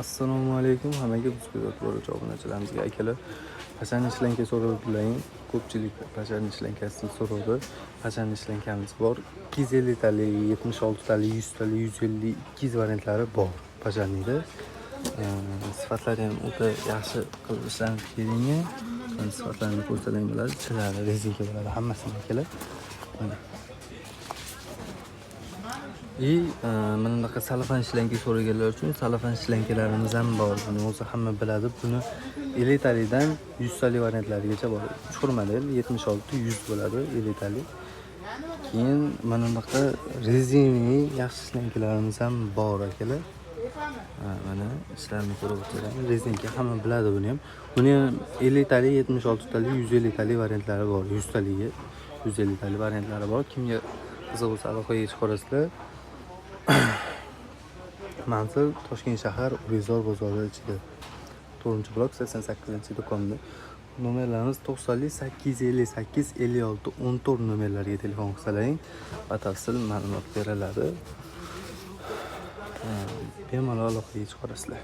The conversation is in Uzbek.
Assalomu alaykum hammaga biz kuzatib boruvchi obunachilarimizga akalar. Qachon ishlanka so'rovdilaring. Ko'pchilik qachon ishlankasini so'rovdi. Qachon ishlankamiz bor. 250 tali, 76 tali, 100 tali, 150, 200 variantlari bor Pajanida. Sifatlari ham o'ta yaxshi qilib ishlanib kelingan. Sifatlarini ko'rsatang bo'ladi. Chilari, rezinka bo'ladi hammasini akalar. Mana mana bunaqa salafan shlanka so'raganlar uchun salafan shlankalarimiz ham bor. Buni o'zi hamma biladi. Buni 50 talidan 100 tali variantlarigacha bor. Chuqur model 76 100 bo'ladi 50 tali. Keyin mana bunaqa rezinaviy yaxshi shlankalarimiz ham bor akalar. Mana ishlarini ko'rib o'tiramiz. Rezinka hamma biladi buni ham. Buni ham 50 tali, 76 tali, 150 tali variantlari bor. 100 taliga 150 tali variantlari bor. Kimga qiziq bo'lsa aloqaga chiqarasizlar. Manzil Toshkent shahar Urizor bozori ichida. 4-blok 88-do'konda. Nomerlarimiz 90 858 56 14 nomerlariga telefon qilsalaring, batafsil ma'lumot beriladi. Bemalol aloqaga chiqarasizlar.